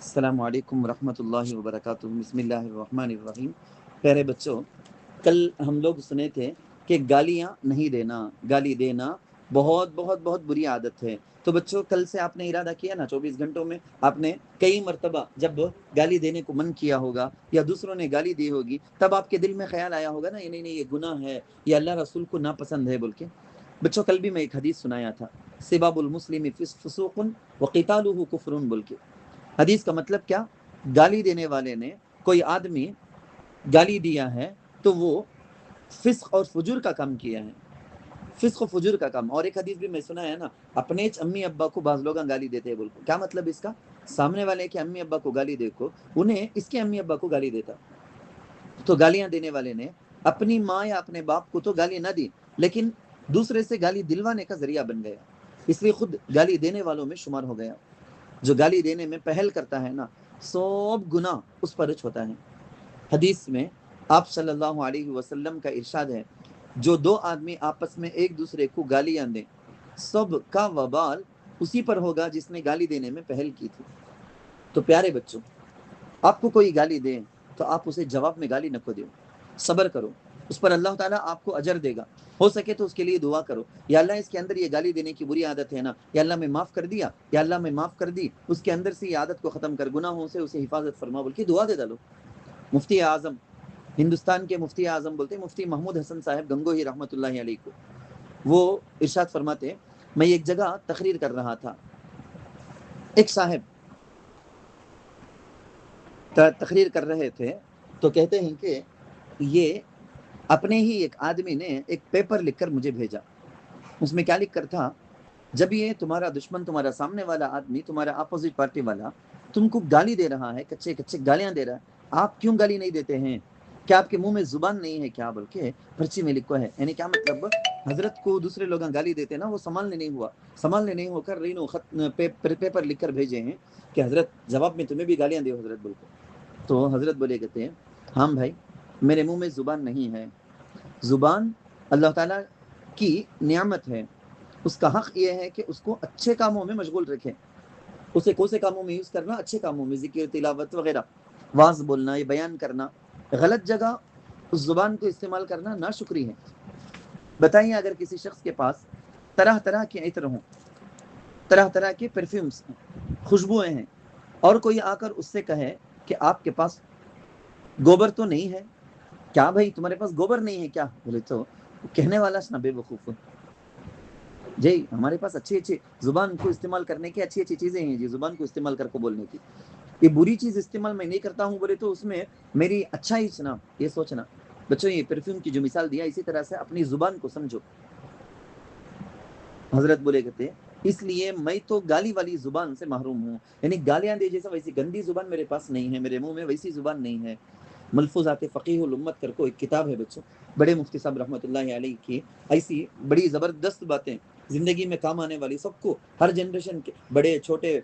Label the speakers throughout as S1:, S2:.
S1: السلام علیکم ورحمۃ اللہ وبرکاتہ۔ بسم اللہ الرحمن الرحیم۔ پیارے بچوں، کل ہم لوگ سنے تھے کہ گالیاں نہیں دینا، گالی دینا بہت بہت بہت بری عادت ہے۔ تو بچوں، کل سے آپ نے ارادہ کیا نا، 24 گھنٹوں میں آپ نے کئی مرتبہ جب گالی دینے کو من کیا ہوگا یا دوسروں نے گالی دی ہوگی، تب آپ کے دل میں خیال آیا ہوگا نا، نہیں نہیں یہ گناہ ہے، یہ اللہ رسول کو ناپسند ہے بول کے۔ بچوں، کل بھی میں ایک حدیث سنایا تھا، سباب المسلم فسوق وقتالہ کفر بول کے۔ حدیث کا مطلب کیا؟ گالی دینے والے نے، کوئی آدمی گالی دیا ہے تو وہ فسق اور فجور کا کام کیا ہے، فسق و فجور کا کام۔ اور ایک حدیث بھی میں سنا ہے نا، اپنے امی ابا کو بعض لوگ گالی دیتے ہیں بول کو۔ کیا مطلب اس کا؟ سامنے والے کے امی ابا کو گالی دے کو انہیں اس کے امی ابا کو گالی دیتا۔ تو گالیاں دینے والے نے اپنی ماں یا اپنے باپ کو تو گالی نہ دی، لیکن دوسرے سے گالی دلوانے کا ذریعہ بن گیا، اس لیے خود گالی دینے والوں میں شمار ہو گیا۔ جو گالی دینے میں پہل کرتا ہے نا، سب گناہ اس پر ہوتا ہے۔ حدیث میں آپ صلی اللہ علیہ وسلم کا ارشاد ہے، جو دو آدمی آپس میں ایک دوسرے کو گالیاں دیں، سب کا وبال اسی پر ہوگا جس نے گالی دینے میں پہل کی تھی۔ تو پیارے بچوں، آپ کو کوئی گالی دے تو آپ اسے جواب میں گالی نہ کو دیو، صبر کرو، اس پر اللہ تعالیٰ آپ کو اجر دے گا۔ ہو سکے تو اس کے لیے دعا کرو، یا اللہ اس کے اندر یہ گالی دینے کی بری عادت ہے نا، یا اللہ میں معاف کر دیا، یا اللہ میں معاف کر دی، اس کے اندر سے یہ عادت کو ختم کر، گناہوں سے اسے حفاظت فرما بول کے دعا دے ڈالو۔ مفتی اعظم، ہندوستان کے مفتی اعظم بولتے ہیں مفتی محمود حسن صاحب گنگوہی رحمۃ اللہ علیہ کو، وہ ارشاد فرماتے، میں ایک جگہ تقریر کر رہا تھا، ایک صاحب تقریر کر رہے تھے، تو کہتے ہیں کہ یہ اپنے ہی ایک آدمی نے ایک پیپر لکھ کر مجھے بھیجا، اس میں کیا لکھ کر تھا، جب یہ تمہارا دشمن، تمہارا سامنے والا آدمی، تمہارا اپوزٹ پارٹی والا تم کو گالی دے رہا ہے، کچے کچے گالیاں دے رہا ہے، آپ کیوں گالی نہیں دیتے ہیں؟ کیا آپ کے منہ میں زبان نہیں ہے کیا؟ بلکہ پرچی میں لکھو ہے۔ یعنی کیا مطلب؟ حضرت کو دوسرے لوگ گالی دیتے ہیں نا، وہ سنبھالنے نہیں ہو کر رینو خط پیپر لکھ کر بھیجے ہیں کہ حضرت جواب میں تمہیں بھی گالیاں دیو حضرت بول کے۔ تو حضرت بولے کہتے ہیں، ہاں بھائی، میرے منہ میں زبان نہیں ہے، زبان اللہ تعالیٰ کی نعمت ہے، اس کا حق یہ ہے کہ اس کو اچھے کاموں میں مشغول رکھیں، اسے کون سے کاموں میں یوز کرنا؟ اچھے کاموں میں، ذکر، تلاوت وغیرہ، واعظ بولنا، یہ بیان کرنا۔ غلط جگہ اس زبان کو استعمال کرنا ناشکری ہے۔ بتائیے، اگر کسی شخص کے پاس طرح طرح کے عطر ہوں، طرح طرح کے پرفیومز ہیں، خوشبوئیں ہیں، اور کوئی آ کر اس سے کہے کہ آپ کے پاس گوبر تو نہیں ہے کیا؟ بھائی تمہارے پاس گوبر نہیں ہے کیا؟ بولے تو کہنے والا نہ بے وقوف جی، ہمارے پاس اچھی اچھی زبان کو استعمال کرنے کی اچھی اچھی چیزیں ہیں جی، زبان کو استعمال کر کو بولنے کی۔ یہ بری چیز استعمال میں نہیں کرتا ہوں بولے تو اس میں میری اچھا ہی سنا، یہ سوچنا۔ بچوں، یہ پرفیوم کی جو مثال دیا، اسی طرح سے اپنی زبان کو سمجھو۔ حضرت بولے کہتے، اس لیے میں تو گالی والی زبان سے محروم ہوں، یعنی گالیاں دے جیسا ویسی گندی زبان میرے پاس نہیں ہے، میرے منہ میں ویسی زبان نہیں ہے۔ ملفوظات فقیہ الامت کر کو ایک کتاب ہے بچوں، بڑے مفتی صاحب رحمۃ اللہ علیہ کی ایسی بڑی زبردست باتیں، زندگی میں کام آنے والی، سب کو، ہر جنریشن کے بڑے چھوٹے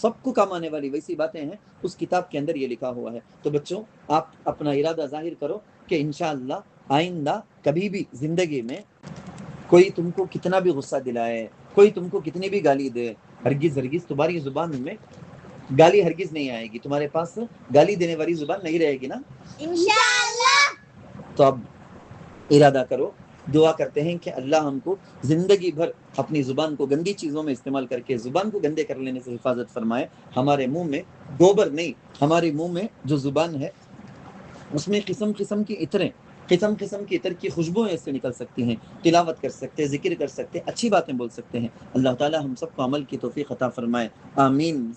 S1: سب کو کام آنے والی ویسی باتیں ہیں، اس کتاب کے اندر یہ لکھا ہوا ہے۔ تو بچوں، آپ اپنا ارادہ ظاہر کرو کہ انشاءاللہ آئندہ کبھی بھی زندگی میں کوئی تم کو کتنا بھی غصہ دلائے، کوئی تم کو کتنی بھی گالی دے، ہرگز ہرگز تمہاری زبان میں گالی ہرگز نہیں آئے گی، تمہارے پاس گالی دینے والی زبان نہیں رہے گی نا انشاءاللہ۔ تو اب ارادہ کرو، دعا کرتے ہیں کہ اللہ ہم کو زندگی بھر اپنی زبان کو گندی چیزوں میں استعمال کر کے، زبان کو گندے کر لینے سے حفاظت فرمائے۔ ہمارے منہ میں گوبر نہیں، ہمارے منہ میں جو زبان ہے اس میں قسم قسم کی عطریں، قسم قسم کی عطر کی خوشبوئیں اس سے نکل سکتی ہیں، تلاوت کر سکتے، ذکر کر سکتے، اچھی باتیں بول سکتے ہیں۔ اللہ تعالی ہم سب کو عمل کی توفیق عطا فرمائے، آمین۔